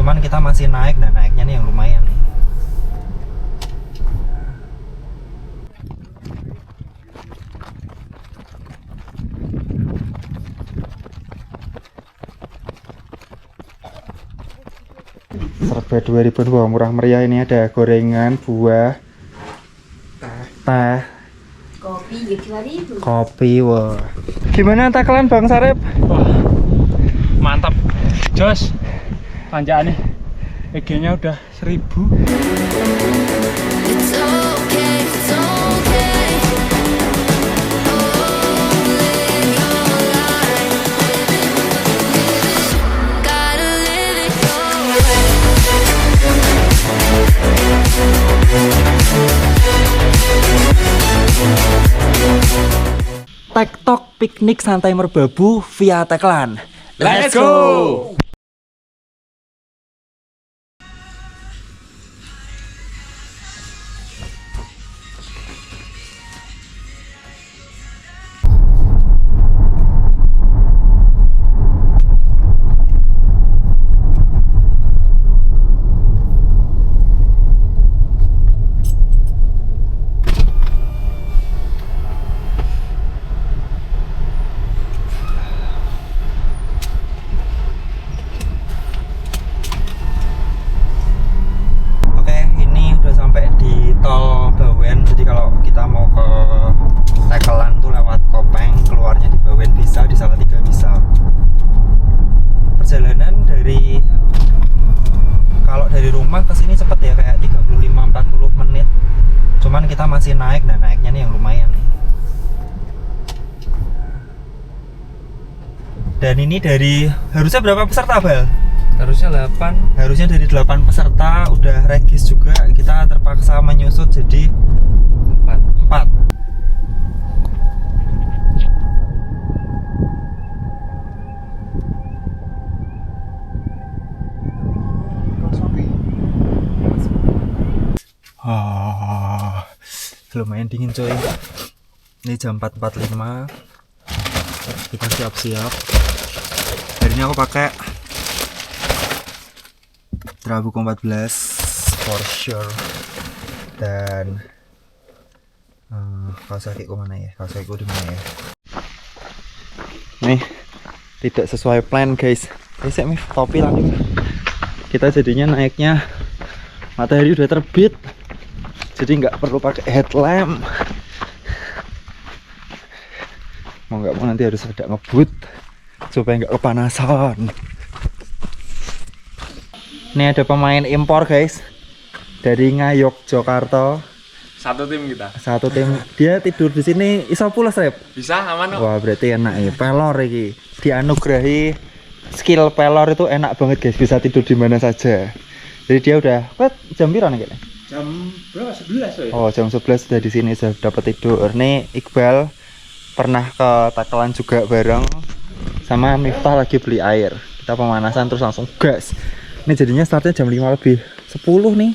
Cuman kita masih naik dan naiknya nih yang lumayan nih. Serba 2002 murah meriah. Ini ada gorengan, buah, teh, kopi. Wah, gimana takalan Bang Sarip? Wah, mantap jos, tanjakannya EG-nya udah 1000. TikTok piknik santai merbabu via Teklan. Let's go! Tol Bawen. Jadi kalau kita mau ke Tekelan tuh lewat Kopeng, keluarnya di Bawen bisa, di Salatiga bisa. Perjalanan dari kalau dari rumah ke sini cepet ya, kayak 35-40 menit. Cuman kita masih naik dan naiknya nih yang lumayan nih. Dan ini dari harusnya berapa peserta, Bal? Harusnya 8. Harusnya dari 8 peserta, udah regis juga, kita terpaksa menyusut jadi 4. Lumayan dingin coy. Ini jam 4.45. Kita siap-siap. Hari ini aku pakai Trabuco 14 for sure. Dan kaos kakiku mana ya? Kaos kakiku di mana ya? Nih, tidak sesuai plan guys. Saya nih topi lagi. Kita jadinya naiknya matahari udah terbit, jadi nggak perlu pakai headlamp. Mau nggak mau nanti harus ada ngebut supaya nggak kepanasan. Ini ada pemain impor guys dari Ngayog Jakarta. Satu tim kita. Satu tim. Dia tidur di sini iso pulas Rep. Bisa aman kok. Wah berarti enak ya. Pelor iki. Dianugerahi skill pelor itu enak banget guys. Bisa tidur di mana saja. Jadi dia udah jam berapa nih kayaknya? Jam berapa? 11 ya? Oh jam 11 sudah di sini sudah dapat tidur. Nih Iqbal pernah ke Tekelan juga bareng sama Miftah lagi beli air. Kita pemanasan terus langsung gas. Ini jadinya startnya jam 5 lebih 10 nih.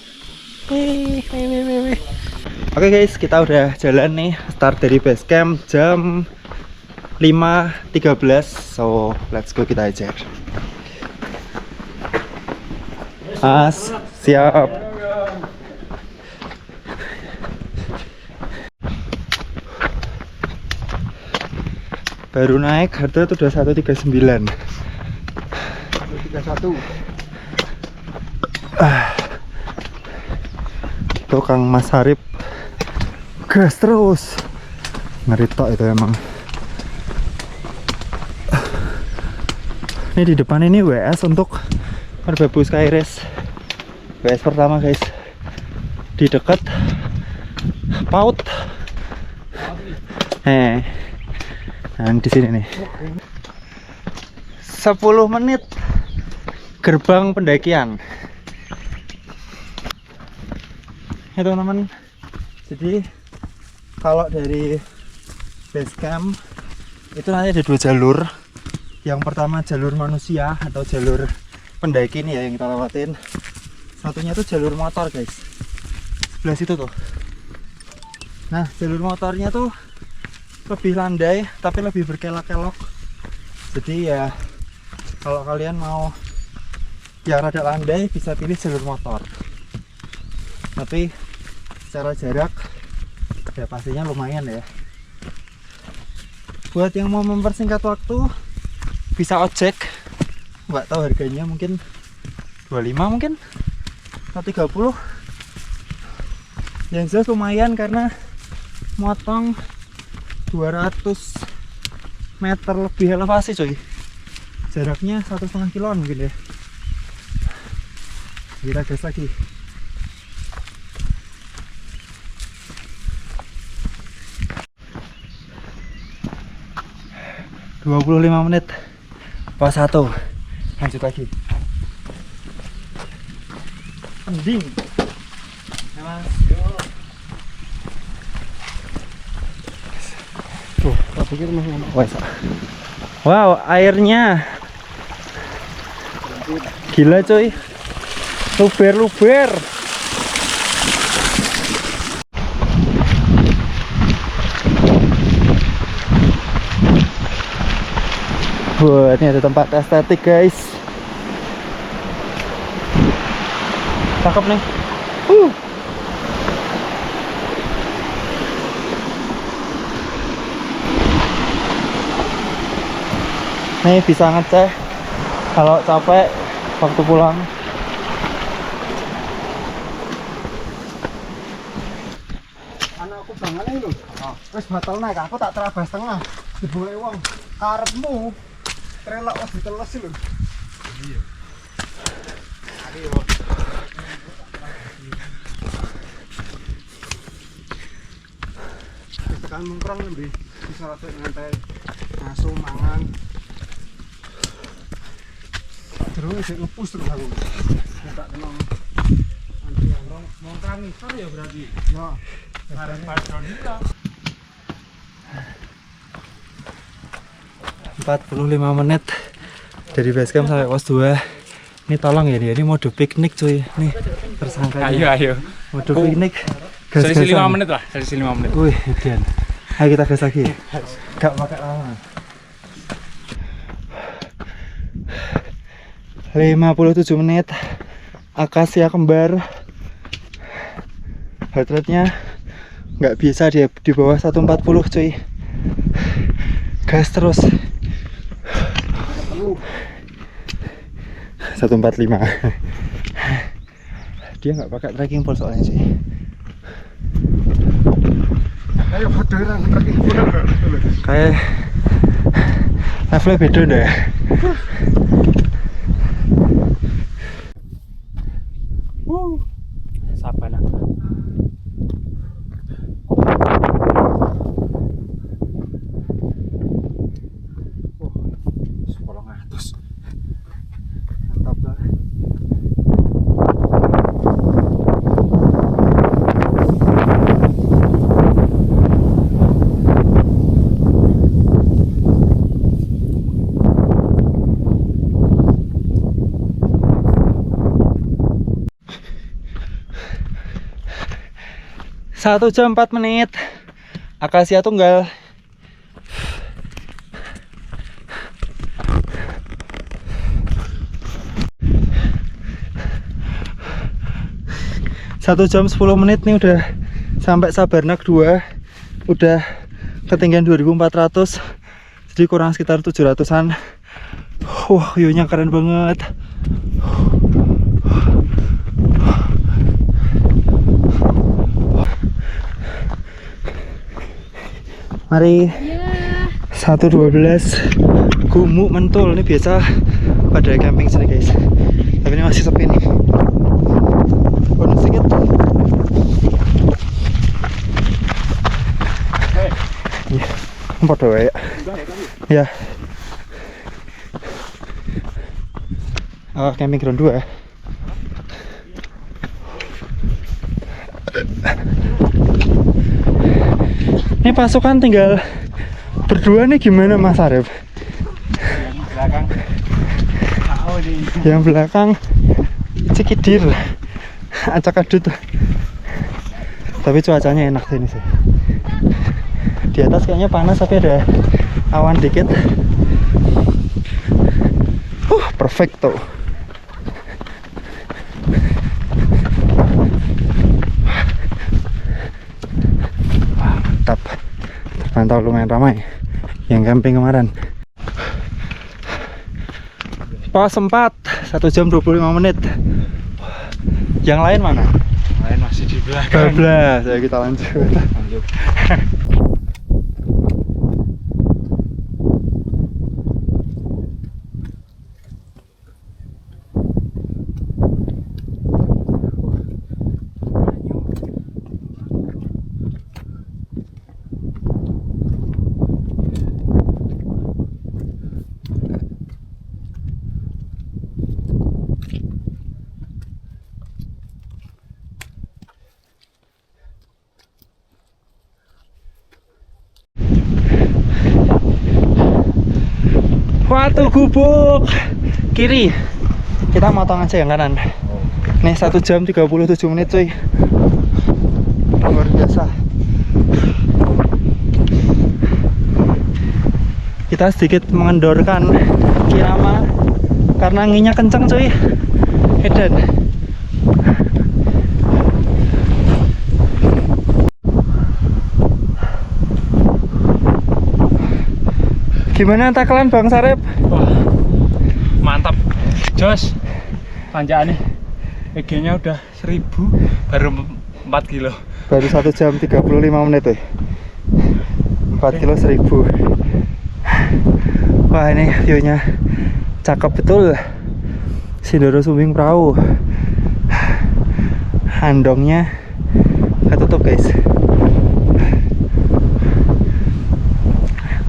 Oke guys, kita udah jalan nih. Start dari base camp jam 5.13. So let's go, kita ajar. Siap. Baru naik harga itu udah 139. 131. Itu Kang Mas Harip gas terus, ngeri tok itu emang. Ini di depan ini WS untuk Merbabu Sky Race. WS pertama guys, di dekat PAUD. Dan di sini nih 10 menit gerbang pendakian. Ya teman-teman, jadi kalau dari base camp itu nanti ada 2 jalur. Yang pertama jalur manusia atau jalur pendaki nih ya yang kita lewatin. Satunya itu jalur motor guys, sebelah situ tuh. Nah jalur motornya tuh lebih landai tapi lebih berkelok-kelok. Jadi ya kalau kalian mau yang rada landai bisa pilih jalur motor. Tapi secara jarak ya pastinya lumayan ya. Buat yang mau mempersingkat waktu bisa ojek. Nggak tahu harganya, mungkin 25 mungkin atau 30. Yang jelas lumayan karena motong 200 meter lebih elevasi coy. Jaraknya 1,5 kiloan mungkin ya. Kita gas lagi. ...25 menit pas 1. Lanjut lagi. Mending. Tuh, tak pikir wow, airnya gila coy. Luber. Wah, ini ada tempat estetik guys. Cakep nih. Nih bisa ngecek kalau capek waktu pulang. Anakku banget nih lho. Wis batal naik, aku tak terabas tengah. Dibule wong karepmu. Relak wis diteles lho. Iya. Ayo. Tekan mungkrang lebih bisa rata ngantai ngaso mangan. Terus saya ngepus terus aku. Tak tenang. Nanti orang mongkrang ngisor ya berarti. Ya. Harus padron itu. 45 menit dari basecamp sampai pos 2. Ini tolong ya, ini mode piknik cuy. Nih tersangka. Ayo. Mode piknik. Selisih 5 menit lah, selisih 5 menit. Wih, Edian. Ayo kita gas lagi. Gak pakai lama. 57 menit. Akasia kembar. Heart rate-nya nggak bisa dia di bawah 140 cuy. Gas terus. 145. Dia nggak pakai tracking pole soalnya sih. Ayo beneran tracking pole. Kayak levelnya beda deh. Sabana. Mantap lah. Satu jam 4 menit. Akasia tunggal. Satu jam 10 menit nih udah sampai Sabarnak 2. Udah ketinggian 2400. Jadi kurang sekitar 700-an. Wah, view-nya keren banget. Mari. 1:12 gumuk mentul. Ini biasa pada camping sini guys, tapi ini masih sepi nih. Bonus sedikit. Iya, podo wae. Ya. Camping ground 2. Ini pasukan tinggal berdua nih, gimana Mas Arif? Yang belakang Cikidir, acak adut. Tapi cuacanya enak sini sih. Di atas kayaknya panas tapi ada awan dikit. Perfect tuh. Terpantau lumayan ramai yang camping kemarin. Pos 4 1 jam 25 menit. Yang lain mana? Lain masih di belakang. Bablas, ya kita lanjut. Lanjut. Watu gubuk kiri. Kita motong aja yang kanan. Nih 1 jam 37 menit cuy. Luar biasa. Kita sedikit mengendorkan Kirama karena anginnya kencang cuy. Edan. Gimana takalan Bang Sarip? Wah, mantap, jos. Tanjakannya EG-nya udah 1000, baru 4 kilo. Baru 1 jam 35 menit ya. 4 kilo 1000. Wah ini view-nya cakep betul. Sindoro Sumbing Perahu. Handongnya ketutup guys.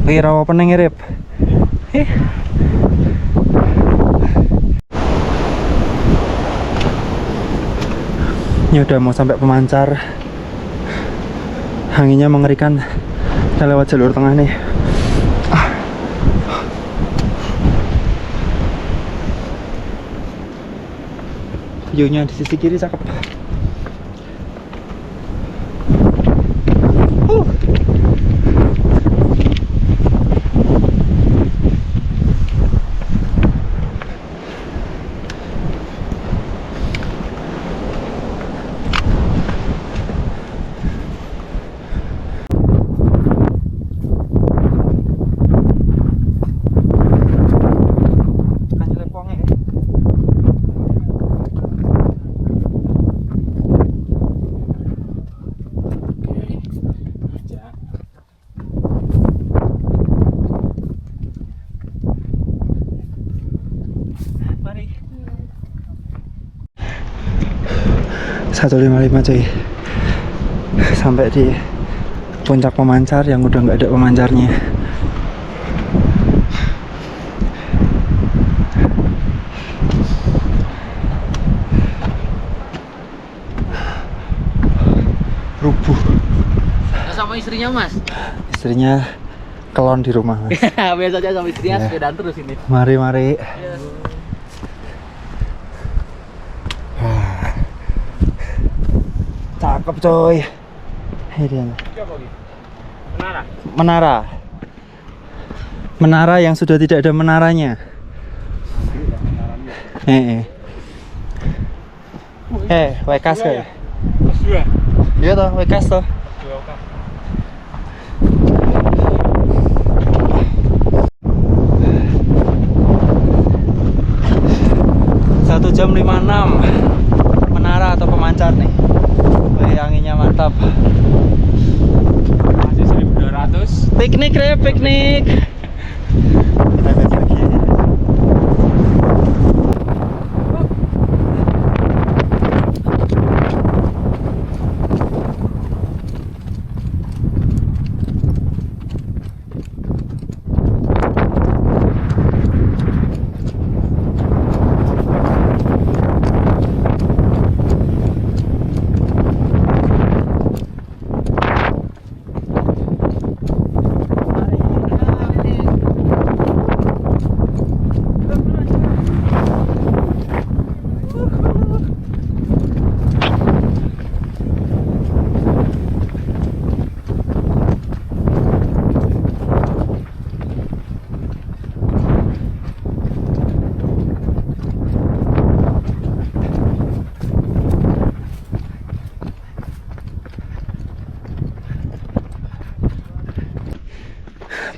Wih, rawa peneng ngerip. Ini udah mau sampai pemancar. Anginnya mengerikan. Kita lewat jalur tengah nih. View-nya di sisi kiri cakep. Mari. 155 cuy. Sampai di puncak pemancar yang udah nggak ada pemancarnya. Rubuh. Sama istrinya Mas? Istrinya kelon di rumah Mas. Biasanya sama istrinya Ya. sepedaan terus ini. Mari mari. Ya. Cakep coy. Ini dia. Menara. Menara. Menara yang sudah tidak ada menaranya. Wekas kayak. Mas 2. Iya toh, wekas toh. 2 oka. Satu jam 56. Menara atau pemancar nih. Wih, anginnya mantap. Masih 1200. Piknik Rep, piknik. Kita gas lagi.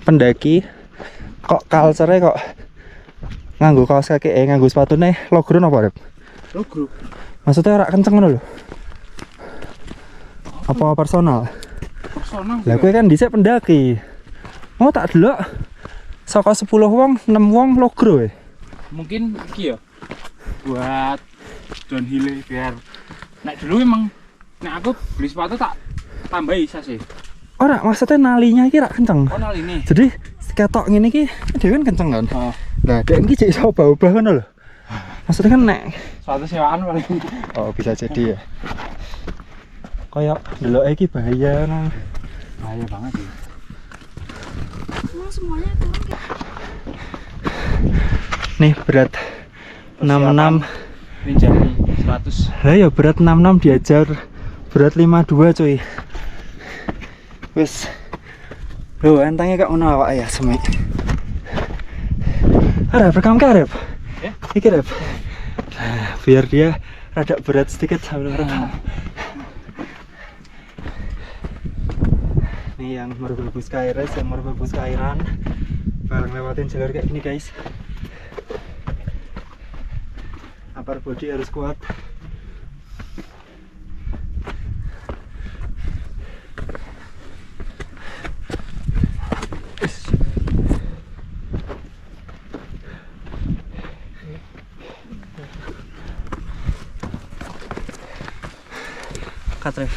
pendaki kok culture-nya kok nganggo kaos kaki nganggo sepatune logro apa, Rep? Logro. Maksudnya ora kenceng ngono lho. Apa personal? Personal. Lah kowe kan dhisik pendaki. Oh tak delok saka 10 wong 6 wong logro ya. Mungkin iki ya buat downhill biar nek dulu emang nek aku beli sepatu tak tambahi sih. Ora, maksudnya nalinya iki rak kenceng. Oh nali ini. Jadi ketok ngene iki dhewe kan kenceng kan. Oh. Nah, dek iki jek iso obah-obah ngono lho. Maksudnya kan nek Sepatu sewaan paling. oh bisa jadi ya. Kayak deloke iki bahaya nang. Bahaya banget ya. Emang semuanya turun kayak Nih berat 66. Ninjani 100. Lah ya berat 66 diajar berat 52 cuy. Wis. Lho entangnya kak ngono awak ya semik. Arep rekam karep. Ya? Iki Rep. Nah, biar dia rada berat sedikit sambil rekam. Nih yang Marble Sky Race, yang Marble Sky Run bareng lewatin jalur kayak gini guys. Upper body harus kuat. Cut, Ref.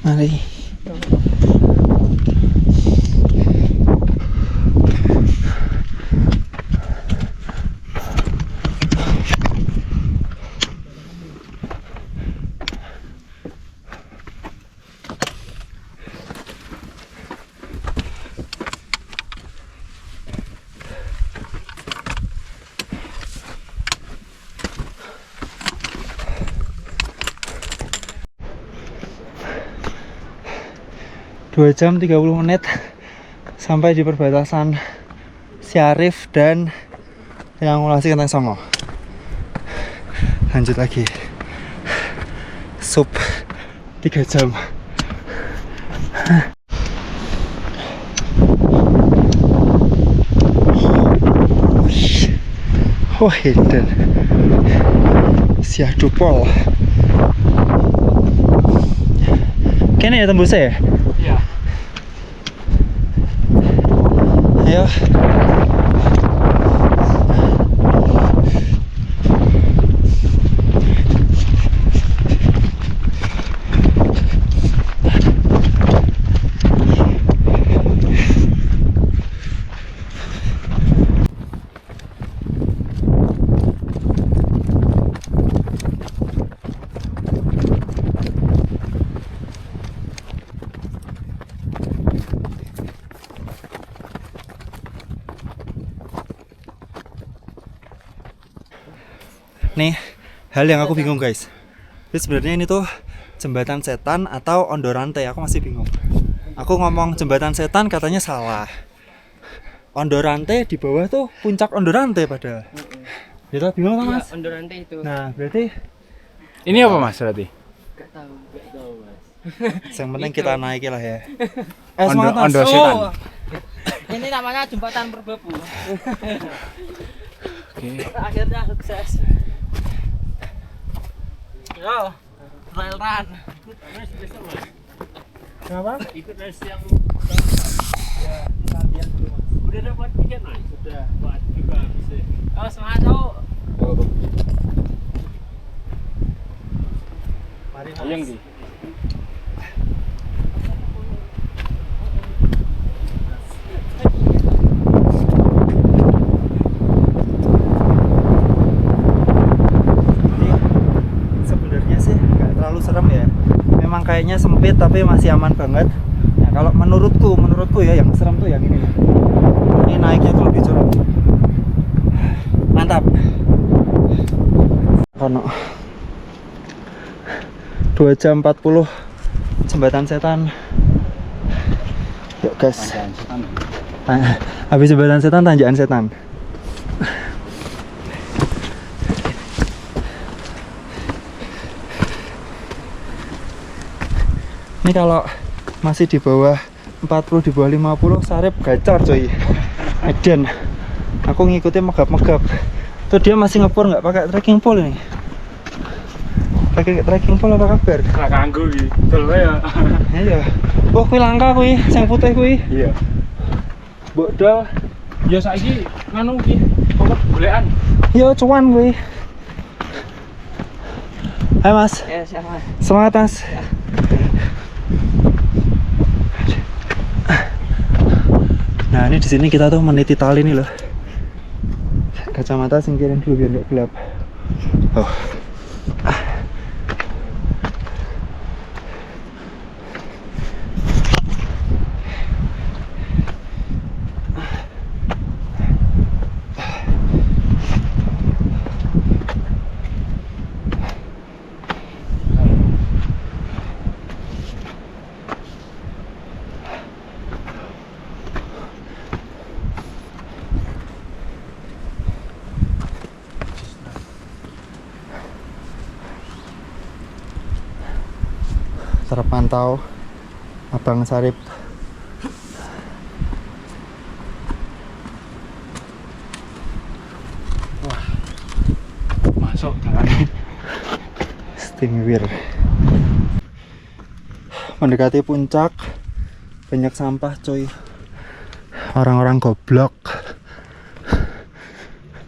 Mari. Dua jam 30 menit sampai di perbatasan Syarif dan yang Ngulasi Kenteng Songo. Lanjut lagi. Sub 3 jam. Oh, hidden. Syahdu-Pol. Kene ya tembusnya ya? Iya. Ayo. Nih, hal yang aku bingung guys. Jadi sebenarnya ini tuh jembatan setan atau Ondorante, aku masih bingung. Aku ngomong jembatan setan katanya salah. Ondorante di bawah tuh puncak Ondorante padahal. Kita bingung kan Mas? Ondorante itu. Nah, berarti Ini apa Mas berarti? Gak tahu Mas. yang penting kita naik lah ya. Ondo- Semangat Mas. Ondo setan. Ini namanya jembatan Merbabu. Oke. Akhirnya sukses. Yo, trail run. Kenapa? Ikut race yang udah dapat tiket Mas? Sudah. Buat juga bisa. oh semangat tau. Mari Yang di. Sebenarnya sih nggak terlalu serem ya. Memang kayaknya sempit tapi masih aman banget. Nah, kalau menurutku ya yang serem tuh yang ini. Ini naiknya tuh lebih curam. Mantap. Kono. 2 jam 40 jembatan setan. Yuk guys. Tanjakan setan. Habis jembatan setan, tanjakan setan. Ini kalau masih di bawah 40, di bawah 50 Sarip gacor coy. Edan. Aku ngikutin megap-megap. Tuh dia masih ngepur nggak pakai trekking pole ini. Pakai trekking pole apa kabar? Gak ganggu iki. Dol ya. Iya. Oh, kuwi langka kuwi, sing putih kuwi. Iya. Mbok dol. Ya saiki nganu iki. Pokok golekan. Yo cuan kuwi. Hai Mas. Ya, siapa? Semangat Mas. Nah, ini di sini kita tuh meniti tali nih loh. Kacamata singkirin dulu biar nggak gelap. Oh. Terpantau Abang Sarip. Wah. Masuk jalan. Stingwir. Mendekati puncak, banyak sampah coy. Orang-orang goblok.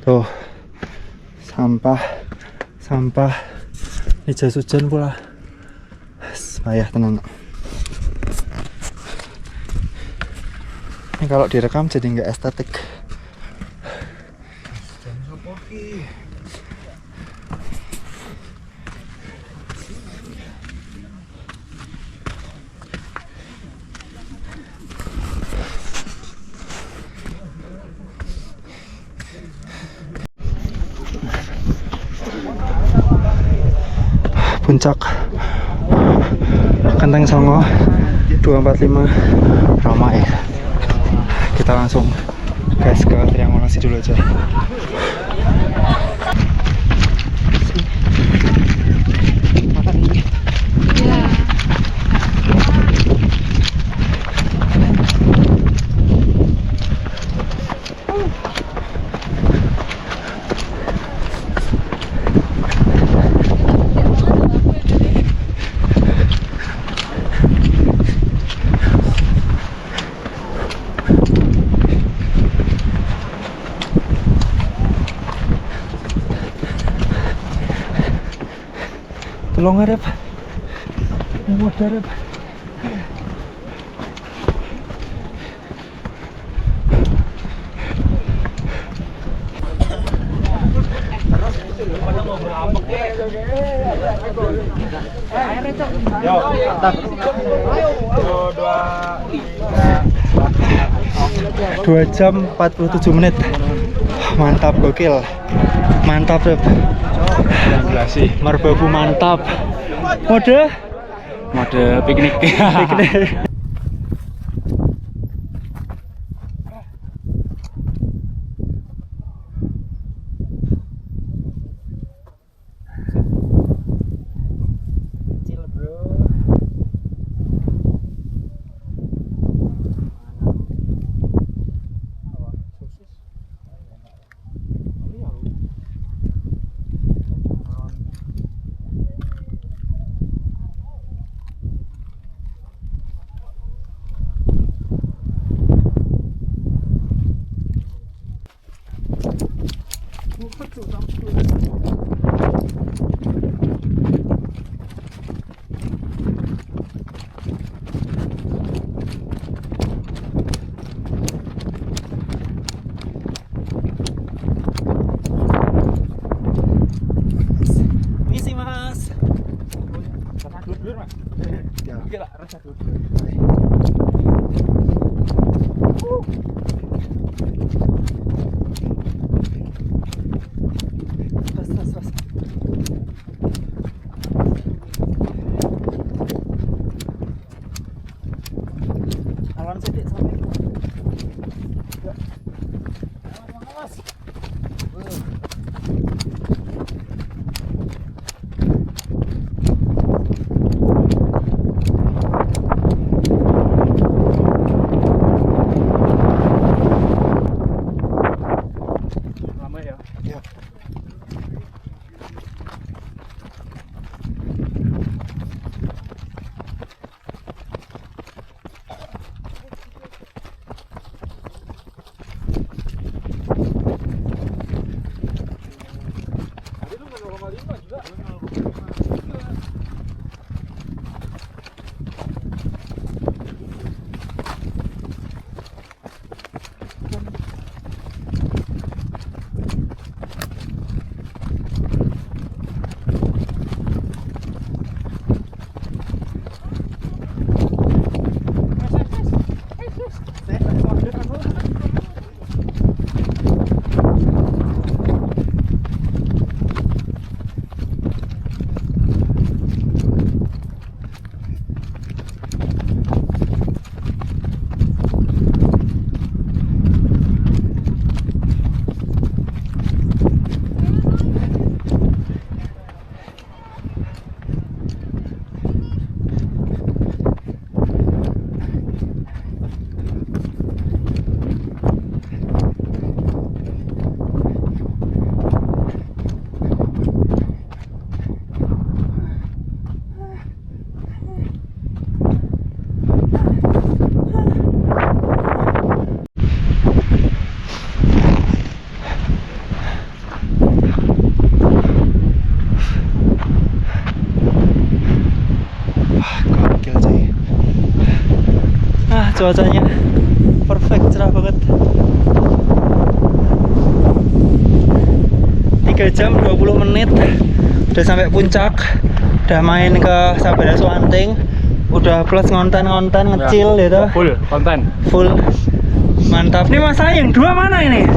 Tuh. Sampah. Ini jas hujan pula. Payah tenan. Ini kalau direkam jadi nggak estetik. Puncak Kenteng Songo 245 ramai. Kita langsung gas ke triangulasi dulu aja. Tolong harap. Mau harap. Yo, mantap. 2 jam 47 menit. Mantap, gokil. Mantap, Rep. Merbabu mantap. Mode piknik. piknik. cuacanya perfect, cerah banget. 3 jam 20 menit udah sampai puncak, udah main ke Sabana Swanting, udah plus ngonten ngecil gitu. Full konten. Full mantap. Nih mas saya yang dua mana ini?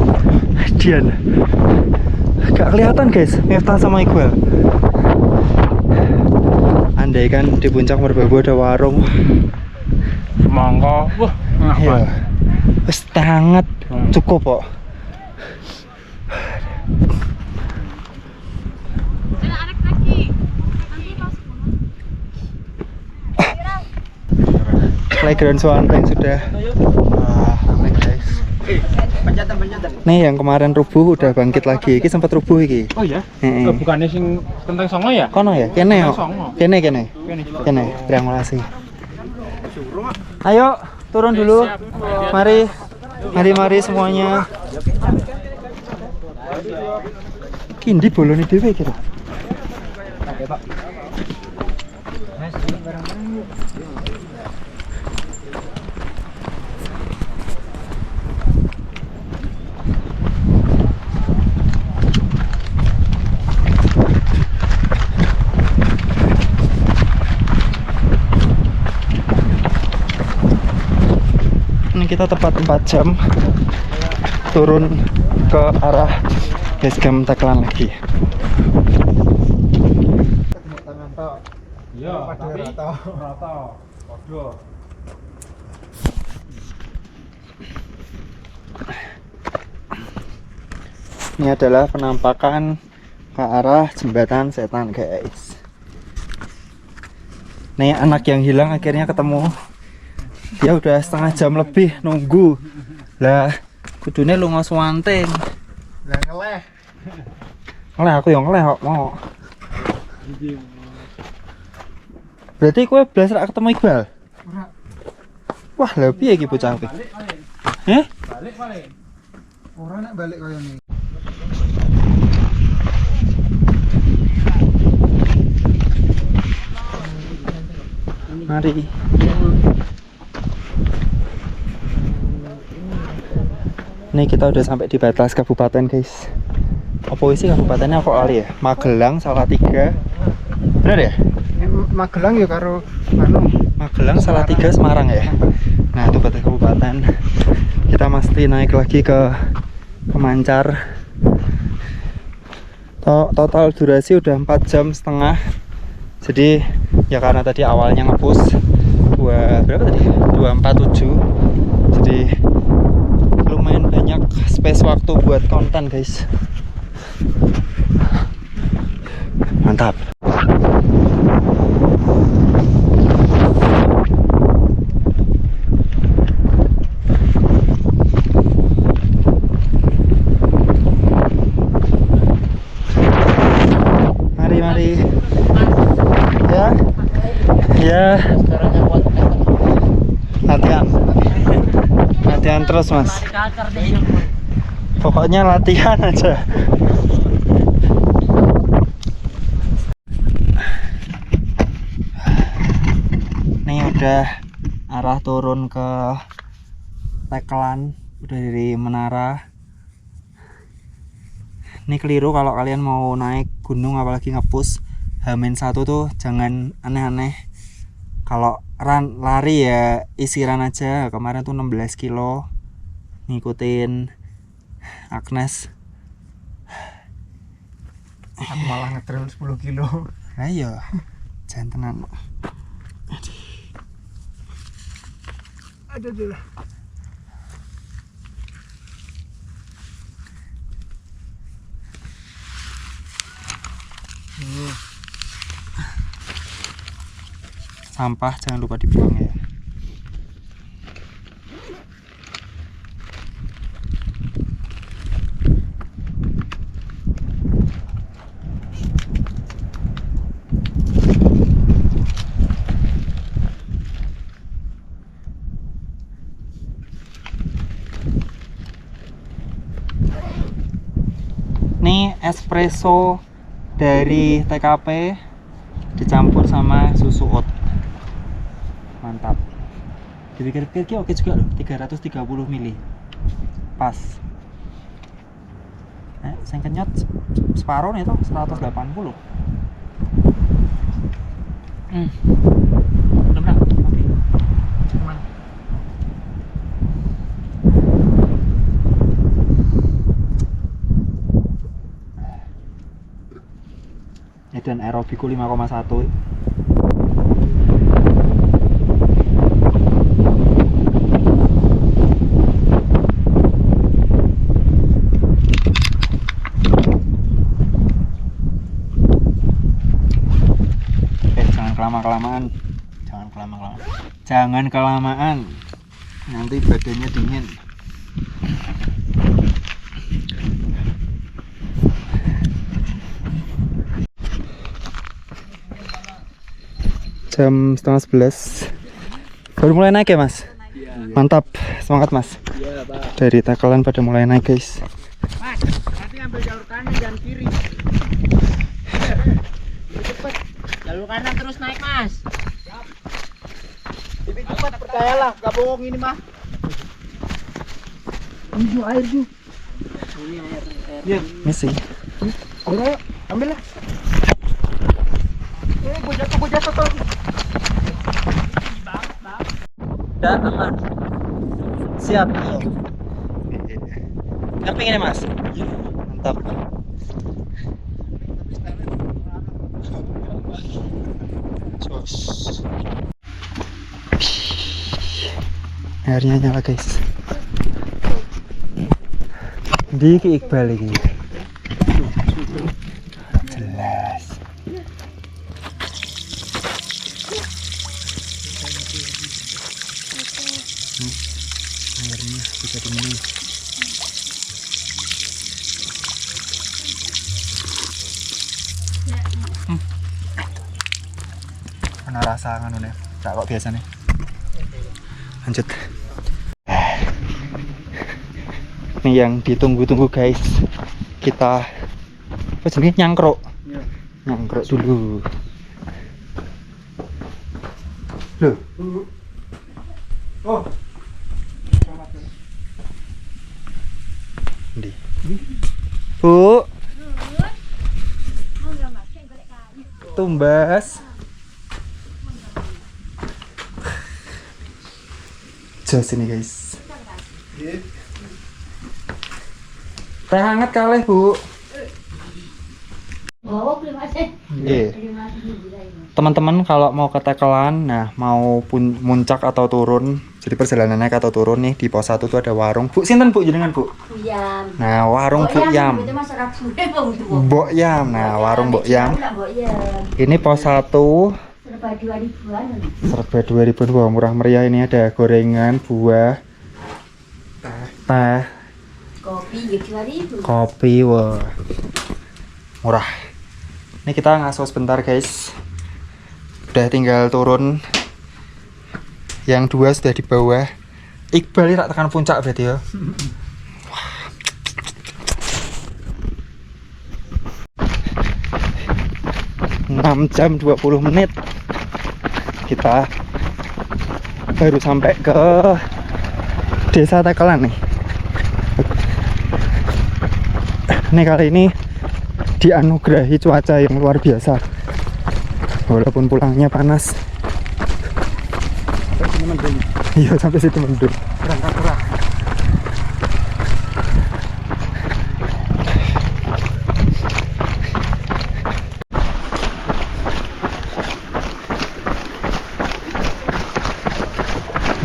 Dian gak kelihatan guys, Miftah sama Iqbal. Andai kan di puncak Merbabu ada warung, Mangga, wah, enak ya banget. wis hangat cukup kok. Playground Swanting sudah ramai guys. Nih yang kemarin rubuh udah bangkit lagi. Iki sempat rubuh iki. Oh ya? Heeh. Bukannya sing Kenteng Songo ya? Kono ya? Kene yo. Songo. Kene. Kene. Triangulasi. Ayo turun dulu. Mari semuanya. Kindi bolone dhewe kira. Ini kita tepat 4 jam turun ke arah base camp Teklan lagi. Iya, tapi rata. Waduh. Ini adalah penampakan ke arah jembatan setan guys. Nih anak yang hilang akhirnya ketemu. Dia udah setengah jam lebih nunggu. Lah kudune lunga Swanting. Lah ngeleh. Ngeleh aku yang ngeleh kok mau. Berarti kowe blas rak ketemu Iqbal? Ora. Wah, lha piye iki bocah iki? Heh? Balik paling. Ora nek balik kaya ngene. Mari. Nih kita udah sampai di batas kabupaten guys. Apa sih kabupatennya kok lali ya? Magelang, Salatiga. Bener ya? Magelang ya karo anu. Magelang, Salatiga, Semarang ya. Nah itu batas kabupaten. Kita mesti naik lagi ke Kemancar. Total durasi udah 4 jam setengah. Jadi ya karena tadi awalnya nge-push berapa tadi? 247. Jadi lumayan banyak space waktu buat konten guys. Mantap. Mari ya latihan terus mas, pokoknya latihan aja. Nih udah arah turun ke Teklan, udah dari menara. Ini keliru kalau kalian mau naik gunung apalagi nge-push H-1 tuh jangan aneh-aneh. Kalau lari ya isiran aja. Kemarin tuh 16 kilo ngikutin Agnes. Aku malah ngetrail 10 kilo. Ayo, jangan tenan. Aduh. Sampah jangan lupa dibuang ya. Ini espresso dari TKP dicampur sama susu oat. Mantap. Dipikir-pikir oke juga loh, 330 mili. Pas. Sing kenyot separuh nih tuh 180. Belum dah. Oke. Cuman dan aerobiku 5,1. Jangan kelamaan, nanti badannya dingin. Jam 10:30 baru mulai naik ya mas? Mantap, semangat mas. Dari takalan pada mulai naik guys. Mas, nanti ambil jalur kanan dan kiri. Cepet, jalur kanan terus naik mas. Lebih cepat, percayalah, gak bohong ini mah. Ini air Ju. Ini air. Iya, misi. Ambil ayo, ambil lah. Gue jatuh tuh. Udah aman. Siap. Camping ini mas? Mantap. Jos. Airnya nyala guys. Di Iqbal ini. Jelas. Airnya bisa diminum. Mana rasa kan udah? Tak kok biasa nih. Lanjut. Ini yang ditunggu-tunggu guys. Kita apa jenis nyangkruk? Nyangkruk dulu. Loh. Oh. Ndi. Bu. Tumbas. Jos ini guys. Teh hangat kalih bu. Oh, belum ada. Iya. Teman-teman kalau mau ke Tekelan, nah mau muncak atau turun, jadi perjalanan naik atau turun nih di pos 1 tuh ada warung. Bu, sinten bu jenengan bu? Yam. Nah warung Bu Yam. Itu masyarakat Sunda Bang itu. Mbok Yam. Nah warung Mbok Yam. Mbok Yam. Ini pos 1. Serba 2000-an. Serba 2000-an, wah murah meriah. Ini ada gorengan, buah, teh, Kopi ya 2000. kopi, wah murah. Ini kita ngaso sebentar guys. Udah tinggal turun. Yang 2 sudah di bawah. Iqbal ini tak tekan puncak berarti ya. Wah. 6 jam 20 menit kita baru sampai ke Desa Tekelan nih. Ini kali ini dianugerahi cuaca yang luar biasa. Walaupun pulangnya panas. Iya sampai situ mendung. Berangkat kurang.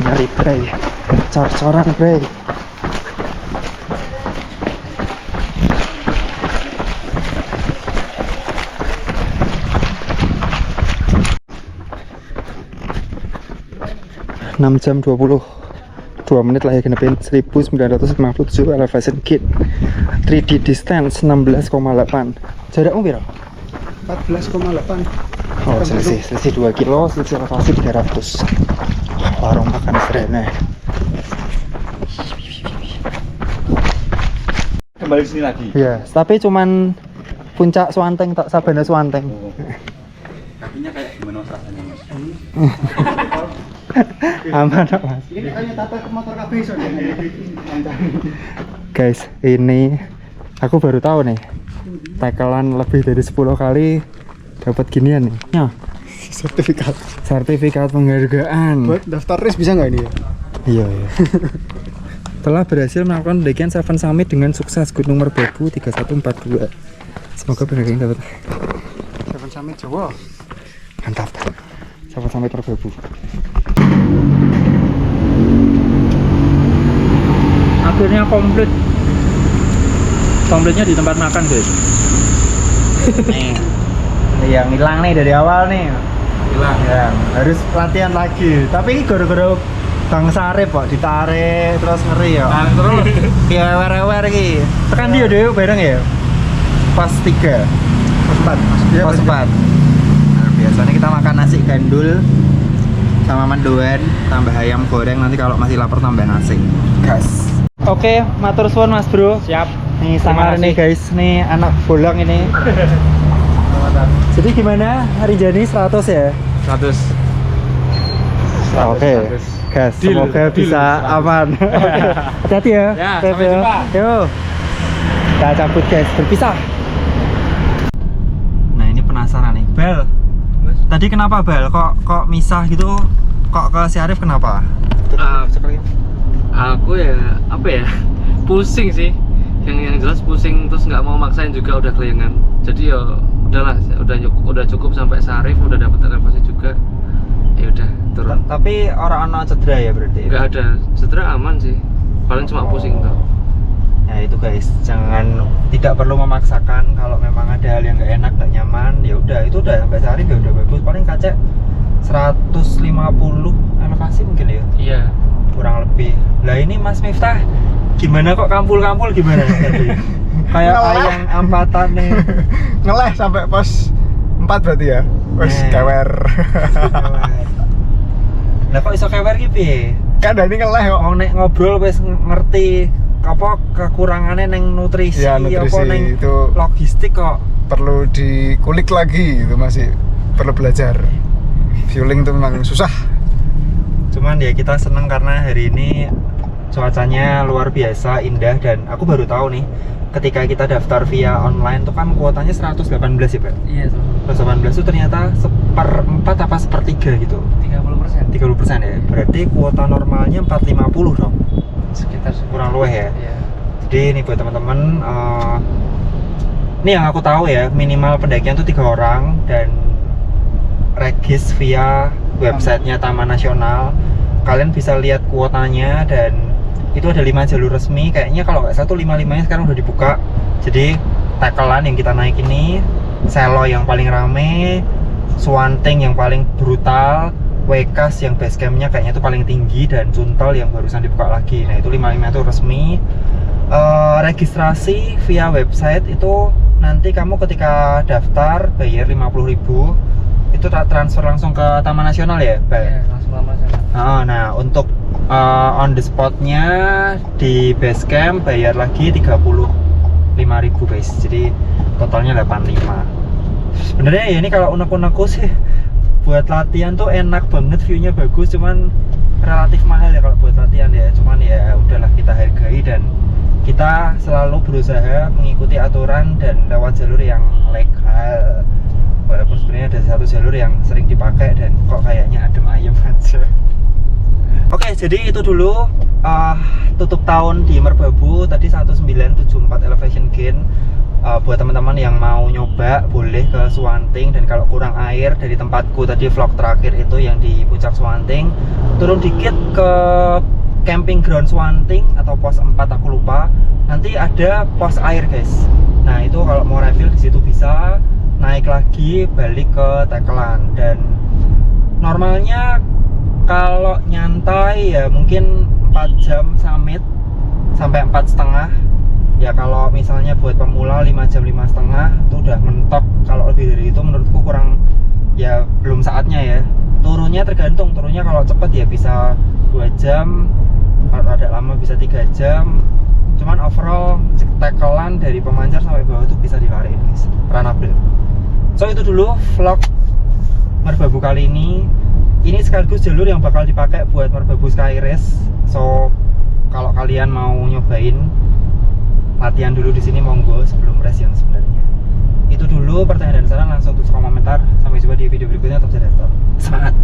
Nyari Bray, cor-coran Bray. Enam jam 22 menit lah ya, genepin 1957 elevation gate 3D distance 16,8. Jarakmu berapa? 14,8. Oh selisih 2 kilo, selisih elevasi 300. Warung makan serena. Kembali sini lagi. Ya, tapi cuman puncak Swanteng tak Sabana Swanteng. Kakinya kayak gimana rasanya mas? Aman kok, Mas. Ini kayaknya tata ke motor kabeh iso deh. Guys, ini aku baru tahu nih. Tackle-an lebih dari 10 kali dapat ginian nih. Ya, sertifikat penghargaan. Buat daftar race bisa nggak ini ya? Iya, iya. Telah berhasil melakukan pendakian Seven Summit dengan sukses Gunung Merbabu 3142. Semoga pendakian dapat. Seven Summit Jawa. Mantap. Seven Summit Merbabu. Akhirnya komplitnya di tempat makan, guys. Nih, yang hilang nih dari awal nih. Hilang. Harus latihan lagi. Tapi ini gara-gara Bang Sarip kok ditarik terus ngeri ya. Terus Ya wewer-wewer iki. Tekan dia dhewe bareng ya. Pas 3. Pos 4. Pos 4. Nah, biasanya kita makan nasi gandul sama mendoan tambah ayam goreng, nanti kalau masih lapar tambah nasi. Gas. Oke, matur suwun Mas Bro. siap. Nih sangar nih guys, nih anak bolang ini. Jadi gimana hari jadi 100 ya? 100. Oke. Gas, Deal, semoga deal, bisa 100. aman. Oke. Hati-hati ya. Ya, Beb, sampai jumpa. Yo. Kita cabut guys, berpisah. Nah, ini penasaran nih. Bel. Tadi kenapa Bel? Kok misah gitu? Kok ke si Arif kenapa? Aku ya apa ya, pusing sih, yang jelas pusing, terus nggak mau maksain juga, udah kelayangan. Jadi ya udahlah, udah cukup sampai Sarif, udah dapat elevasi juga, ya udah turun. Tapi orang ono cedera ya berarti? Nggak ada cedera, aman sih, paling cuma pusing tuh. Ya itu guys, tidak perlu memaksakan. Kalau memang ada hal yang nggak enak, nggak nyaman, ya udah, itu udah sampai Sarif ya udah bagus. Paling kacek 150 elevasi mungkin ya. Iya. Kurang lebih. Lah ini Mas Miftah gimana kok kampul-kampul gimana tadi? Kayak Ngeleh. ayang ampatan nih. Ngeleh sampai pos 4 berarti ya. Wes kewer. Lah kok iso kewer ki piye? Kan ini ngeleh kok. Wong nek ngobrol wis ngerti apa kekurangannya neng nutrisi, Ya, nutrisi apa neng itu logistik kok. perlu dikulik lagi, itu masih perlu belajar. Fueling itu memang susah. Cuman ya kita seneng karena hari ini cuacanya luar biasa indah, dan aku baru tahu nih ketika kita daftar via online tuh kan kuotanya 118 ya Pak? Iya, 118 itu ternyata 1/4 apa 1/3 gitu. 30%. 30% ya. Berarti kuota normalnya 450 dong. Sekitar Kurang luweh ya. Iya. Jadi ini buat teman-teman, ini yang aku tahu ya, minimal pendakian tuh 3 orang dan regis via websitenya Taman Nasional. Kalian bisa lihat kuotanya, dan itu ada 5 jalur resmi. Kayaknya kalau nggak salah tuh 5-5-nya sekarang udah dibuka. Jadi tackle-an yang kita naik ini, Selo yang paling rame, Swanting yang paling brutal, Wekas yang base campnya kayaknya itu paling tinggi, dan Cuntel yang barusan dibuka lagi. Nah itu 5-5 itu resmi. Registrasi via website itu nanti kamu ketika daftar bayar 50.000, itu transfer langsung ke Taman Nasional ya, Pak? Iya, langsung lama sana. Nah untuk on the spotnya di base camp bayar lagi 35.000 guys, jadi totalnya 85. Sebenarnya ya ini kalau unek-unekku sih buat latihan tuh enak banget, viewnya bagus, cuman relatif mahal ya kalau buat latihan ya. Cuman ya udahlah, kita hargai, dan kita selalu berusaha mengikuti aturan dan lewat jalur yang legal. Walaupun sebenarnya ada satu jalur yang sering dipakai dan kok kayaknya adem ayem aja. Oke, jadi itu dulu tutup tahun di Merbabu tadi 1974 elevation gain. Buat teman-teman yang mau nyoba boleh ke Swanting, dan kalau kurang air dari tempatku tadi vlog terakhir itu yang di puncak Swanting, turun dikit ke camping ground Swanting atau pos 4 aku lupa. Nanti ada pos air guys. Nah itu kalau mau refill di situ bisa, naik lagi balik ke tackle-an. Dan normalnya kalau nyantai ya mungkin 4 jam summit sampai 4,5. Ya kalau misalnya buat pemula 5 jam 5,5 itu udah mentok. Kalau lebih dari itu menurutku kurang, ya belum saatnya ya. Turunnya tergantung, turunnya kalau cepet ya bisa 2 jam, kalau ada lama bisa 3 jam. Cuman overall tackle-an dari pemancar sampai bawah itu bisa dilariin guys, runnable. So itu dulu vlog Merbabu kali ini. ini sekaligus jalur yang bakal dipakai buat Merbabu Sky Race. So kalau kalian mau nyobain latihan dulu di sini monggo sebelum race yang sebenarnya. Itu dulu pertanyaan dan saran, langsung tulis komentar. Sampai jumpa di video berikutnya. Top Semangat.